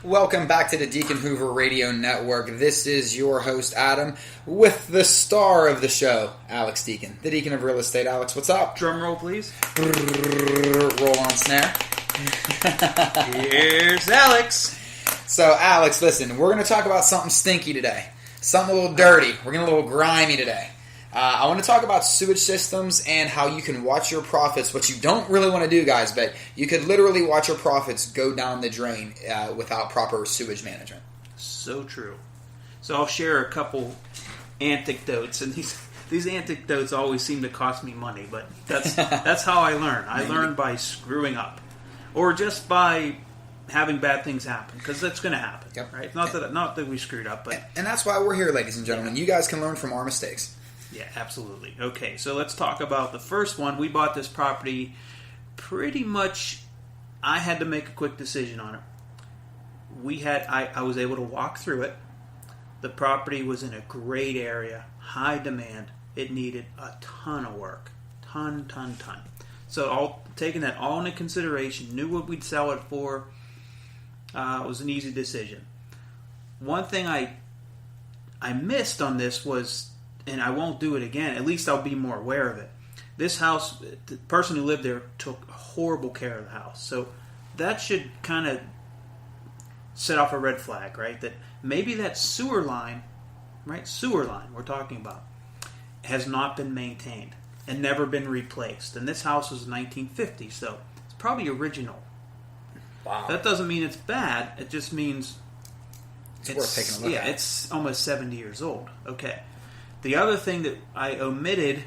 Welcome back to the Deacon Hoover Radio Network. This is your host, Adam, with the star of the show, Alex Deacon, the Deacon of Real Estate. Alex, what's up? Drum roll, please. Roll on snare. Here's Alex. So, Alex, listen, we're going to talk about something stinky today. Something a little dirty. We're going to a little grimy today. I want to talk about sewage systems and how you can watch your profits, what you don't really want to do, guys, but you could literally watch your profits go down the drain without proper sewage management. So true. So I'll share a couple anecdotes, and these anecdotes always seem to cost me money, but that's how I learn. I learn by screwing up, or just by having bad things happen, because that's going to happen, yep. Right? Not that we screwed up, but and that's why we're here, ladies and gentlemen. You guys can learn from our mistakes. Yeah, absolutely. Okay, so let's talk about the first one. We bought this property pretty much, I had to make a quick decision on it. I was able to walk through it. The property was in a great area, high demand. It needed a ton of work. Ton. So taking that all into consideration, knew what we'd sell it for. It was an easy decision. One thing I missed on this was, and I won't do it again, at least I'll be more aware of it. This house, the person who lived there took horrible care of the house. So that should kind of set off a red flag, right? That maybe that sewer line, right? Sewer line we're talking about, has not been maintained and never been replaced. And this house was 1950, so it's probably original. Wow. That doesn't mean it's bad. It just means it's worth taking a look at. Yeah, it's almost 70 years old. Okay. The other thing that I omitted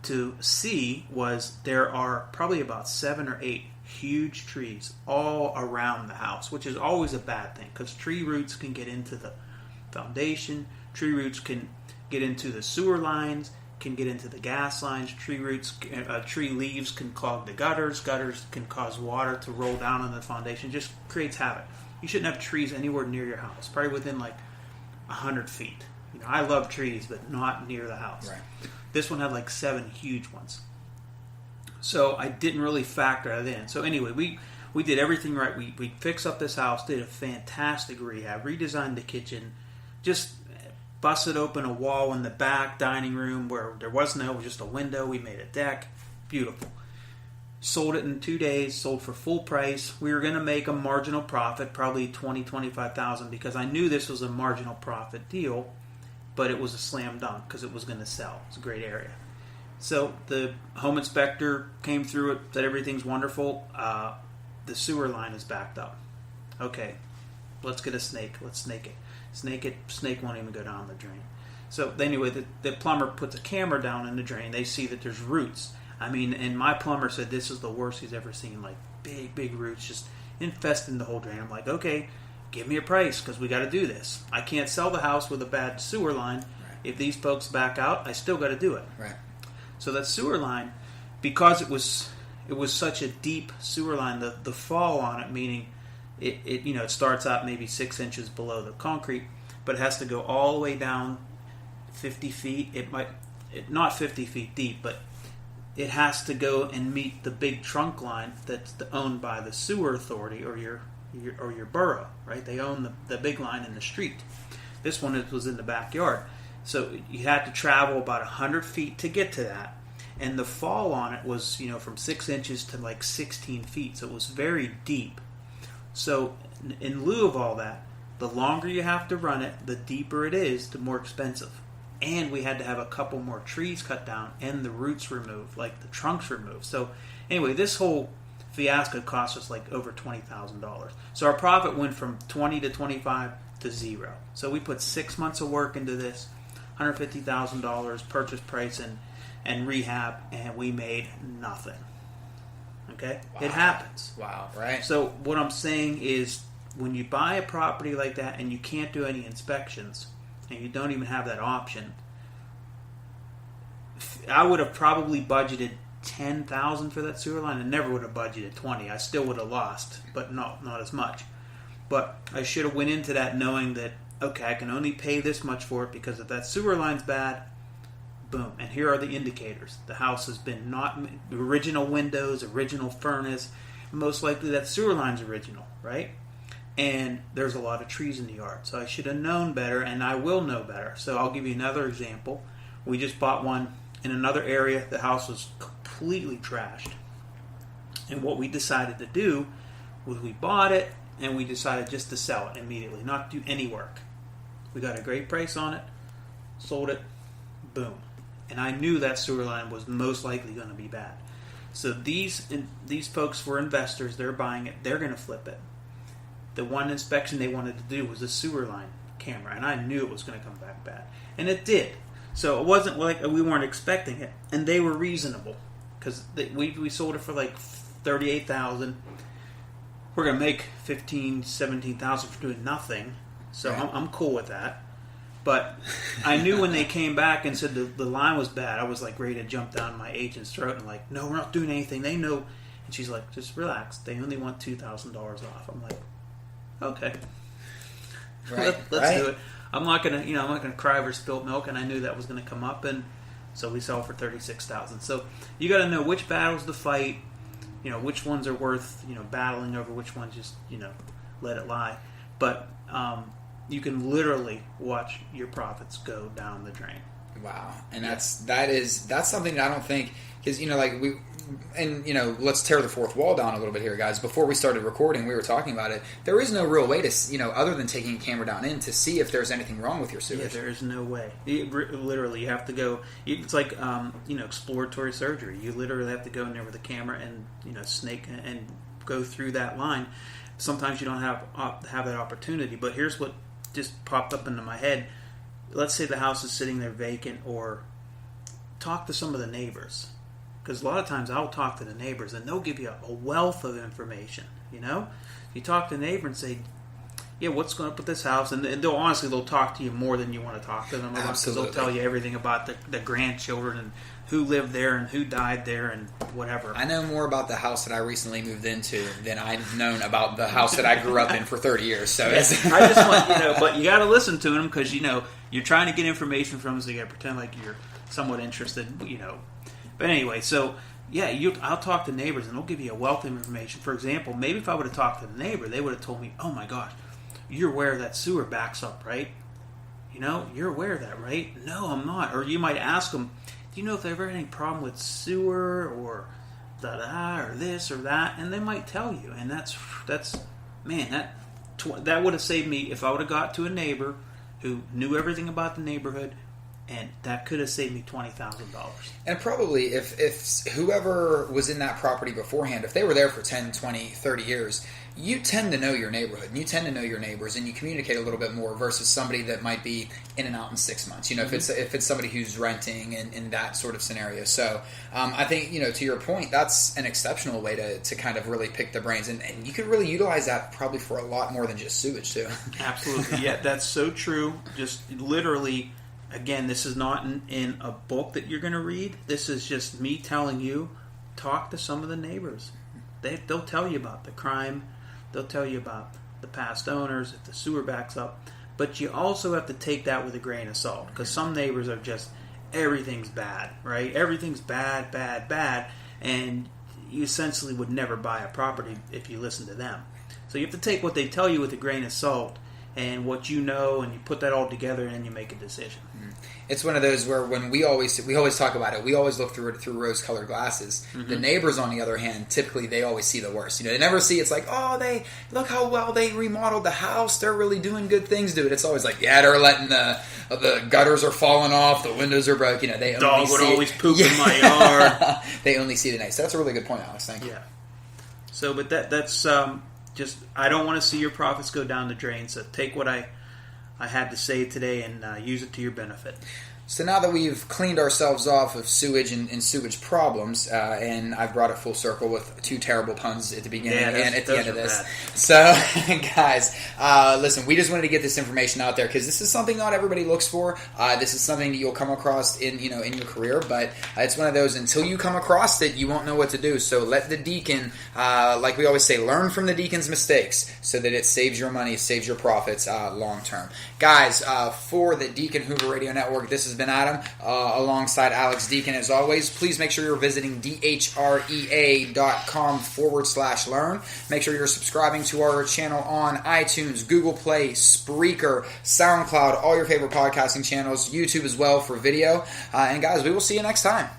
to see was there are probably about 7 or 8 huge trees all around the house, which is always a bad thing because tree roots can get into the foundation, tree roots can get into the sewer lines, can get into the gas lines, tree leaves can clog the gutters can cause water to roll down on the foundation, just creates havoc. You shouldn't have trees anywhere near your house, probably within like 100 feet. You know, I love trees, but not near the house. Right. This one had like 7 huge ones. So I didn't really factor that in. So anyway, we did everything right. We fixed up this house, did a fantastic rehab, redesigned the kitchen, just busted open a wall in the back dining room where there was just a window. We made a deck. Beautiful. Sold it in 2 days, sold for full price. We were going to make a marginal profit, probably $20,000-$25,000, because I knew this was a marginal profit deal. But it was a slam dunk because it was going to sell. It's a great area. So the home inspector came through it, said everything's wonderful. The sewer line is backed up. Okay, let's get a snake. Let's snake it. Snake won't even go down the drain. So anyway, the plumber puts a camera down in the drain. They see that there's roots. I mean, and my plumber said this is the worst he's ever seen. Like big roots just infesting the whole drain. I'm like, okay, give me a price because we got to do this. I can't sell the house with a bad sewer line. Right. If these folks back out, I still got to do it. Right. So that sewer line, because it was such a deep sewer line, the fall on it, meaning it starts out maybe 6 inches below the concrete, but it has to go all the way down 50 feet. Not 50 feet deep, but it has to go and meet the big trunk line that's owned by the sewer authority or your borough, right? They own the big line in the street. This one was in the backyard. So you had to travel about 100 feet to get to that. And the fall on it was, from 6 inches to like 16 feet. So it was very deep. So in lieu of all that, the longer you have to run it, the deeper it is, the more expensive. And we had to have a couple more trees cut down and the roots removed, like the trunks removed. So anyway, this whole fiasco cost us like over $20,000. So our profit went from 20 to 25 to 0. So we put 6 months of work into this, $150,000 purchase price and rehab, and we made nothing. Okay? Wow. It happens. Wow, right. So what I'm saying is when you buy a property like that and you can't do any inspections and you don't even have that option, I would have probably budgeted $10,000 for that sewer line and never would have budgeted $20,000. I still would have lost, but not as much. But I should have went into that knowing that, okay, I can only pay this much for it because if that sewer line's bad, boom. And here are the indicators. The house has been not original windows, original furnace. Most likely that sewer line's original, right? and there's a lot of trees in the yard. So I should have known better, and I will know better. So I'll give you another example. We just bought one in another area. The house was completely trashed. And what we decided to do was we bought it, and we decided just to sell it immediately, not do any work. We got a great price on it, sold it, boom. And I knew that sewer line was most likely going to be bad. So these folks were investors. They're buying it. They're going to flip it. The one inspection they wanted to do was a sewer line camera, and I knew it was going to come back bad. And it did. So it wasn't like we weren't expecting it. And they were reasonable because we sold it for like $38,000. We're going to make $15,000, $17,000 for doing nothing. So right. I'm cool with that. But I knew when they came back and said the line was bad, I was like ready to jump down my agent's throat and like, no, we're not doing anything. They know. And she's like, just relax. They only want $2,000 off. I'm like, okay, right. let's do it. I'm not gonna cry over spilt milk, and I knew that was gonna come up, and so we sell for $36,000. So you got to know which battles to fight. Which ones are worth battling over. Which ones just let it lie. But you can literally watch your profits go down the drain. Wow, and that's something that I don't think, because let's tear the fourth wall down a little bit here, guys. Before we started recording, we were talking about it. There is no real way to other than taking a camera down in to see if there's anything wrong with your sewage. Yeah, there is no way. Literally, you have to go. It's like exploratory surgery. You literally have to go in there with a camera and snake and go through that line. Sometimes you don't have that opportunity. But here's what just popped up into my head. Let's say the house is sitting there vacant, or talk to some of the neighbors. Because a lot of times I'll talk to the neighbors and they'll give you a wealth of information. You talk to the neighbor and say, yeah, what's going up with this house? And they'll talk to you more than you want to talk to them about. Because they'll tell you everything about the grandchildren and who lived there and who died there and whatever. I know more about the house that I recently moved into than I've known about the house that I grew up in for 30 years. So I just want, but you got to listen to them because, you're trying to get information from them, so you got to pretend like you're somewhat interested, But anyway, so yeah, I'll talk to neighbors and they'll give you a wealth of information. For example, maybe if I would have talked to the neighbor, they would have told me, "Oh my gosh, you're aware that sewer backs up, right? You're aware of that, right?" "No, I'm not." Or you might ask them, "Do you know if they ever had any problem with sewer or or this or that?" And they might tell you. And that's man, that would have saved me if I would have got to a neighbor who knew everything about the neighborhood. And that could have saved me $20,000. And probably if whoever was in that property beforehand, if they were there for 10, 20, 30 years, you tend to know your neighborhood, and you tend to know your neighbors, and you communicate a little bit more versus somebody that might be in and out in 6 months. Mm-hmm. If it's somebody who's renting and in that sort of scenario. So I think, to your point, that's an exceptional way to kind of really pick the brains. And you could really utilize that probably for a lot more than just sewage, too. Absolutely. Yeah, that's so true. Just literally... Again, this is not in a book that you're going to read. This is just me telling you, talk to some of the neighbors. They'll tell you about the crime. They'll tell you about the past owners, if the sewer backs up. But you also have to take that with a grain of salt. Because some neighbors are just, everything's bad, right? Everything's bad, bad, bad. And you essentially would never buy a property if you listen to them. So you have to take what they tell you with a grain of salt. And what and you put that all together, and then you make a decision. It's one of those where when we always talk about it, we always look through it through rose-colored glasses. Mm-hmm. The neighbors, on the other hand, typically they always see the worst. They never see it's like, oh, they look how well they remodeled the house. They're really doing good things to it. It's always like, yeah, they're letting the gutters are falling off, the windows are broken. They dog would always poop in my yard. They only see the nice. So that's a really good point, Alex. Thank you. Yeah. So, but that's. Just, I don't want to see your profits go down the drain, so take what I had to say today and use it to your benefit. So now that we've cleaned ourselves off of sewage and sewage problems, and I've brought it full circle with two terrible puns at the beginning and at the end of this. Bad. So, guys, listen, we just wanted to get this information out there because this is something not everybody looks for. This is something that you'll come across in your career, but it's one of those, until you come across it, you won't know what to do. So let the deacon, like we always say, learn from the deacon's mistakes so that it saves your money, saves your profits long term. Guys, for the Deacon Hoover Radio Network, this is has been Adam, alongside Alex Deacon. As always, please make sure you're visiting dhrea.com/learn. Make sure you're subscribing to our channel on iTunes, Google Play, Spreaker, SoundCloud, all your favorite podcasting channels, YouTube as well for video. And guys, we will see you next time.